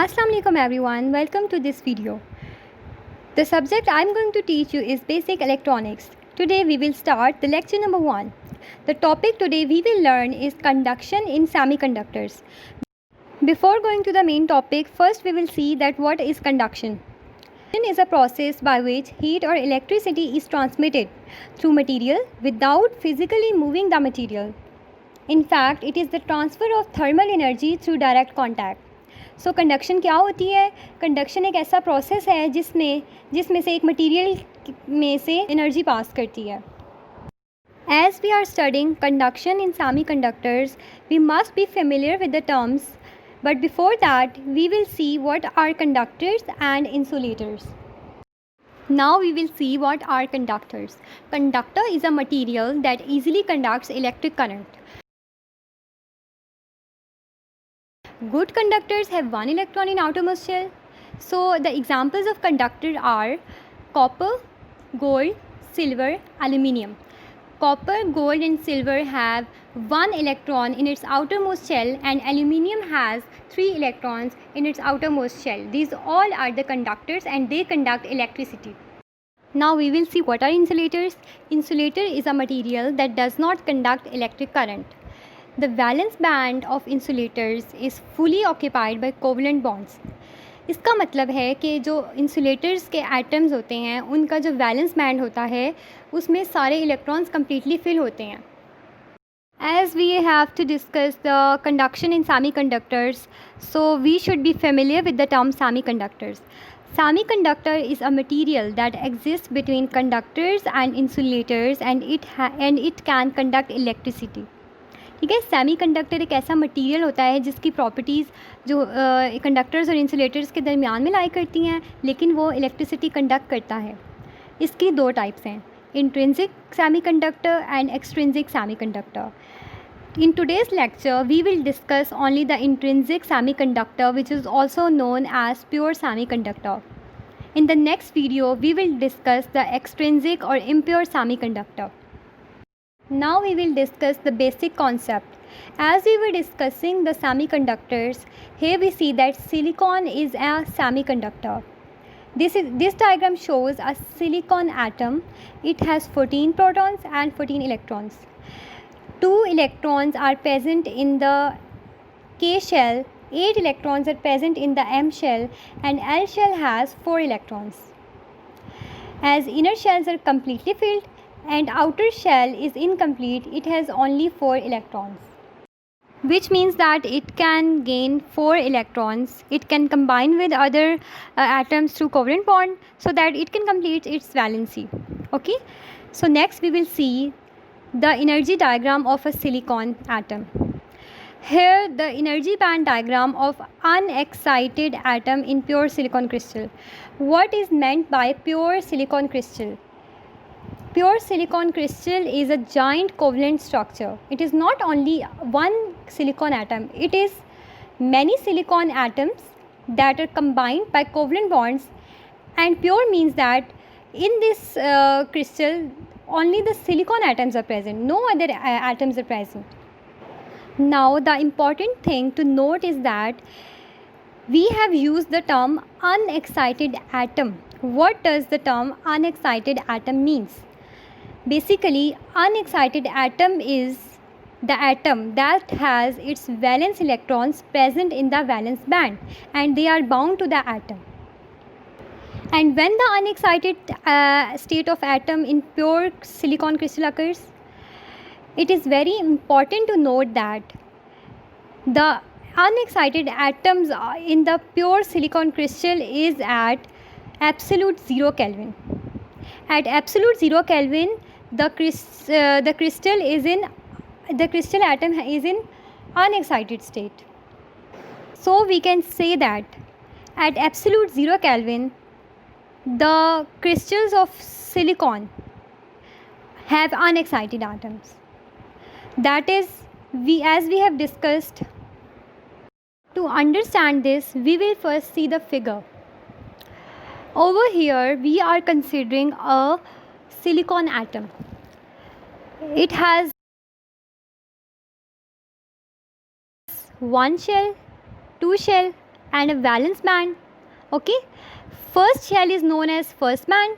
Assalamu alaikum everyone, welcome to this video. The subject I'm going to teach you is basic electronics. Today we will start the lecture number 1. The topic today we will learn is conduction in semiconductors. Before going to the main topic, first we will see that what is conduction. Conduction is a process by which heat or electricity is transmitted through material without physically moving the material. In fact, it is the transfer of thermal energy through direct contact. So conduction क्या होती है? Conduction एक ऐसा process है जिसमें से एक material में से एनर्जी पास करती है. As we are studying conduction in semiconductors we must be familiar with the terms, but before that we will see what are conductors and insulators. Now we will see what are conductors. Conductor is a material that easily conducts electric current. Good conductors have one electron in outermost shell. So the examples of conductor are copper, gold, silver, aluminium. Copper, gold and silver have one electron in its outermost shell and aluminium has 3 electrons in its outermost shell. These all are the conductors and they conduct electricity. Now we will see what are insulators. Insulator is a material that does not conduct electric current. The valence band of insulators is fully occupied by covalent bonds. इसका मतलब है कि जो insulators के atoms होते हैं उनका जो वैलेंस बैंड होता है उसमें सारे इलेक्ट्रॉन्स कम्प्लीटली फिल होते हैं. As we have to discuss the conduction in semiconductors, so we should be familiar with the term semiconductors. Semiconductor is a material that exists between conductors and insulators and it can conduct electricity. ठीक है. Semi conductor एक ऐसा material होता है जिसकी properties जो conductors और insulators के दरमियान में लाई करती हैं, लेकिन वो इलेक्ट्रिसिटी कंडक्ट करता है. इसकी 2 टाइप्स हैं, intrinsic semi conductor and extrinsic semi conductor. In today's lecture, we will discuss only the intrinsic semiconductor, which is also known as pure semiconductor. In the next video, we will discuss the extrinsic or impure semiconductor. Now we will discuss the basic concept. As we were discussing the semiconductors, here we see that silicon is a semiconductor. This diagram shows a silicon atom. It has 14 protons and 14 electrons. 2 electrons are present in the K shell, 8 electrons are present in the M shell, and L shell has 4 electrons. As inner shells are completely filled and outer shell is incomplete, it has only 4 electrons, which means that it can gain 4 electrons. It can combine with other atoms through covalent bond so that it can complete its valency. Okay, so next we will see the energy diagram of a silicon atom. Here the energy band diagram of unexcited atom in pure silicon crystal. What is meant by pure silicon crystal? Pure silicon crystal is a giant covalent structure. It is not only one silicon atom, it is many silicon atoms that are combined by covalent bonds, and pure means that in this crystal only the silicon atoms are present, no other atoms are present. Now the important thing to note is that we have used the term unexcited atom. What does the term unexcited atom means? Basically, unexcited atom is the atom that has its valence electrons present in the valence band and they are bound to the atom. And when the unexcited state of atom in pure silicon crystal occurs, it is very important to note that the unexcited atoms in the pure silicon crystal is at absolute 0 Kelvin. At absolute 0 Kelvin, the crystal atom is in unexcited state. So we can say that at absolute 0 Kelvin, the crystals of silicon have unexcited atoms. That is, as we have discussed, to understand this, we will first see the figure. Over here, we are considering a silicon atom. It has one shell, two shell and a valence band. Okay, first shell is known as first band,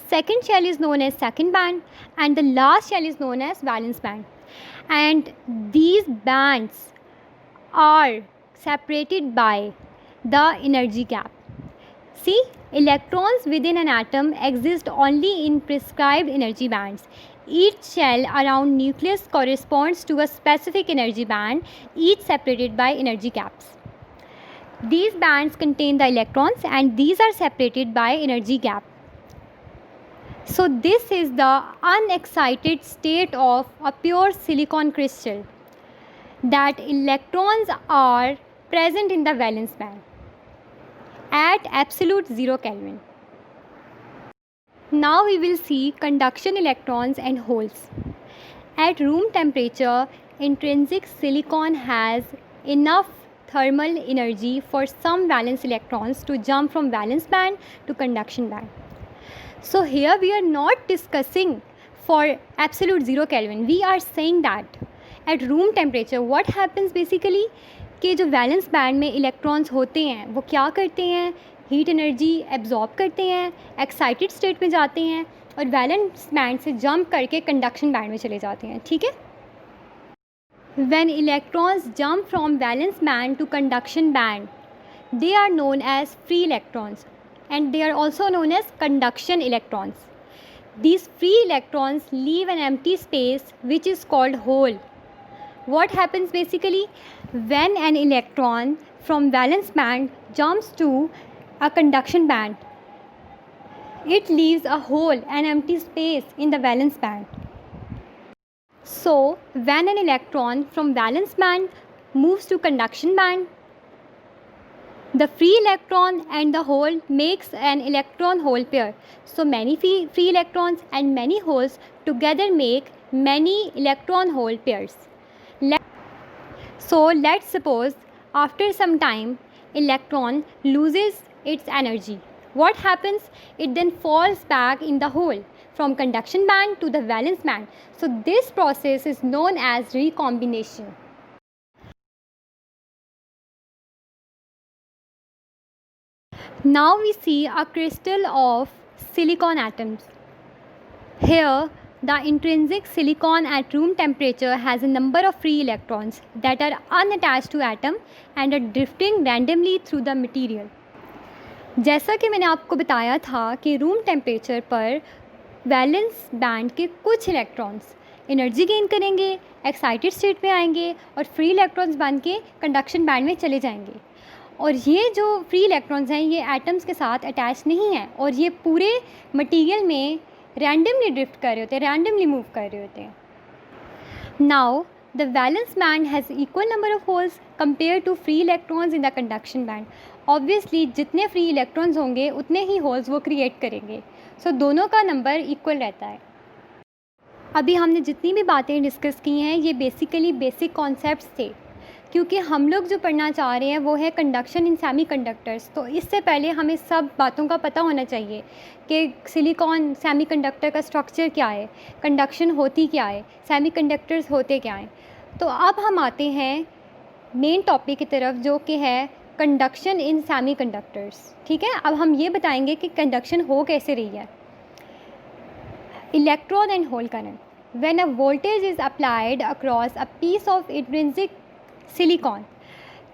second shell is known as second band, and the last shell is known as valence band. And these bands are separated by the energy gap. See, electrons within an atom exist only in prescribed energy bands. Each shell around nucleus corresponds to a specific energy band, each separated by energy gaps. These bands contain the electrons and these are separated by energy gap. So this is the unexcited state of a pure silicon crystal, that electrons are present in the valence band at absolute 0 Kelvin. Now we will see conduction electrons and holes. At room temperature, intrinsic silicon has enough thermal energy for some valence electrons to jump from valence band to conduction band. So here we are not discussing for absolute 0 Kelvin. We are saying that at room temperature what happens basically कि जो valence band में electrons होते हैं वो क्या करते हैं, heat energy absorb करते हैं, एक्साइटेड स्टेट में जाते हैं और वैलेंस बैंड से जंप करके कंडक्शन बैंड में चले जाते हैं. ठीक है. When electrons jump from valence band to conduction band, they are known as free electrons and they are also known as conduction electrons. These free electrons leave an empty space which is called hole. What happens basically when an electron from valence band jumps to a conduction band? It leaves a hole, an empty space in the valence band. So when an electron from valence band moves to conduction band, the free electron and the hole makes an electron hole pair. So many free electrons and many holes together make many electron hole pairs. So let's suppose after some time electron loses its energy. What happens? It then falls back in the hole from conduction band to the valence band. So this process is known as recombination. Now we see a crystal of silicon atoms. Here the intrinsic silicon at room temperature has a number of free electrons that are unattached to atom and are drifting randomly through the material. जैसा कि मैंने आपको बताया था कि room temperature पर valence band के कुछ इलेक्ट्रॉन्स एनर्जी गेन करेंगे, एक्साइटेड स्टेट में आएंगे और फ्री इलेक्ट्रॉन्स बन के कंडक्शन बैंड में चले जाएंगे. और ये जो फ्री इलेक्ट्रॉन्स हैं ये एटम्स के साथ अटैच नहीं हैं और ये पूरे मटेरियल में रैंडमली ड्रिफ्ट कर रहे होते हैं, रैंडमली मूव कर रहे होते हैं. Now the valence band has equal number of holes compare to free electrons in the conduction band. Obviously जितने फ्री इलेक्ट्रॉन्स होंगे उतने ही होल्स वो क्रिएट करेंगे. सो दोनों का नंबर इक्वल रहता है. अभी हमने जितनी भी बातें डिस्कस की हैं ये बेसिकली बेसिक कॉन्सेप्ट्स थे, क्योंकि हम लोग जो पढ़ना चाह रहे हैं वो है कंडक्शन इन सेमीकंडक्टर्स. तो इससे पहले हमें सब बातों का पता होना चाहिए कि सिलिकॉन सेमीकंडक्टर का स्ट्रक्चर क्या है, कंडक्शन होती क्या है, सेमीकंडक्टर्स होते क्या हैं. तो अब हम आते हैं मेन टॉपिक की तरफ जो कि है कंडक्शन इन सेमीकंडक्टर्स. ठीक है. अब हम ये बताएंगे कि कंडक्शन हो कैसे रही है. Electron and hole current. When a voltage is applied across a piece of intrinsic silicon,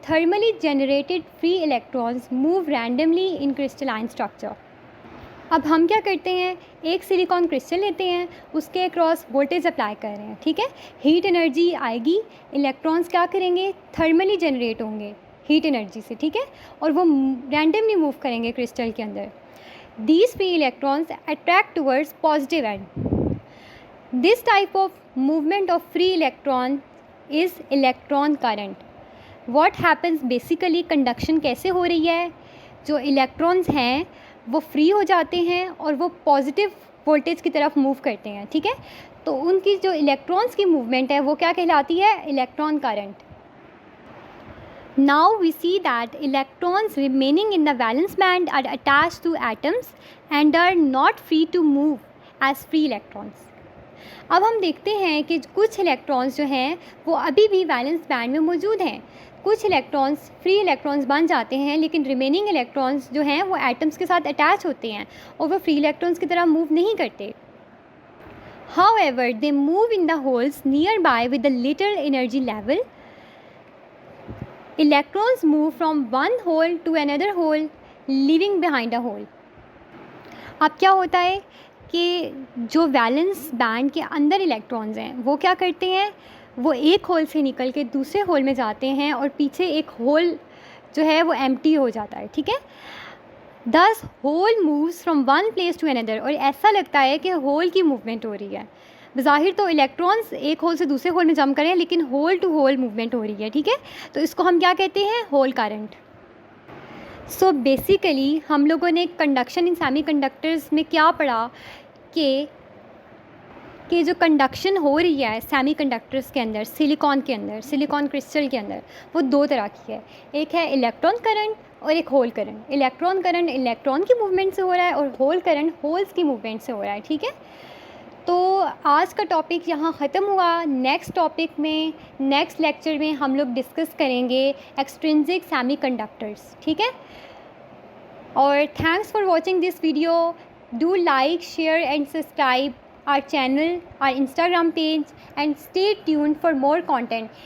thermally generated free electrons move randomly in crystalline structure. अब हम क्या करते हैं, एक सिलिकॉन क्रिस्टल लेते हैं, उसके अक्रॉस वोल्टेज अप्लाई कर रहे हैं. ठीक है. हीट एनर्जी आएगी, इलेक्ट्रॉन्स क्या करेंगे, थर्मली जनरेट होंगे हीट एनर्जी से. ठीक है. और वो रैंडमली मूव करेंगे क्रिस्टल के अंदर. These free electrons attract towards positive and. This type of movement of free electron is electron current. What happens basically, conduction कैसे हो रही है, जो इलेक्ट्रॉन्स हैं वो फ्री हो जाते हैं और वो पॉजिटिव वोल्टेज की तरफ मूव करते हैं. ठीक है. तो उनकी जो इलेक्ट्रॉन्स की मूवमेंट है वो क्या कहलाती है, electron current. Now we see that electrons remaining in the valence band are attached to atoms and are not free to move as free electrons. अब हम देखते हैं कि कुछ इलेक्ट्रॉन्स जो हैं वो अभी भी वैलेंस बैंड में मौजूद हैं. कुछ इलेक्ट्रॉन्स फ्री इलेक्ट्रॉन्स बन जाते हैं, लेकिन रिमेनिंग इलेक्ट्रॉन्स जो हैं वो एटम्स के साथ अटैच होते हैं और वो फ्री इलेक्ट्रॉन्स की तरह मूव नहीं करते. However, they move in the holes nearby with a little energy level. Electrons move from one hole to another hole, leaving behind a hole. अब क्या होता है कि जो वैलेंस बैंड के अंदर इलेक्ट्रॉन्स हैं वो क्या करते हैं, वो एक होल से निकल के दूसरे होल में जाते हैं और पीछे एक होल जो है वो एम्प्टी हो जाता है. ठीक है. Thus hole moves from one place to another. और ऐसा लगता है कि होल की मूवमेंट हो रही है. बज़ाहिर तो इलेक्ट्रॉन्स एक होल से दूसरे होल में जंप करें, लेकिन होल टू होल मूवमेंट हो रही है. ठीक है. तो इसको हम क्या कहते हैं, होल करंट. सो बेसिकली हम लोगों ने कंडक्शन इन सेमीकंडक्टर्स में क्या पढ़ा कि जो कंडक्शन हो रही है सेमीकंडक्टर्स के अंदर, सिलिकॉन के अंदर, सिलिकॉन क्रिस्टल के अंदर, वो दो तरह की है. एक है इलेक्ट्रॉन करंट और एक hole current. Electron current electron की मूवमेंट से हो रहा है और होल करंट होल्स की मूवमेंट से हो रहा है. ठीक है. तो आज का टॉपिक यहाँ ख़त्म हुआ. नेक्स्ट टॉपिक में, नेक्स्ट लेक्चर में हम लोग डिस्कस करेंगे एक्सट्रिंसिक सेमीकंडक्टर्स. ठीक है. और thanks for watching this video. Do like, share and subscribe our channel, our Instagram page, and stay tuned for more content.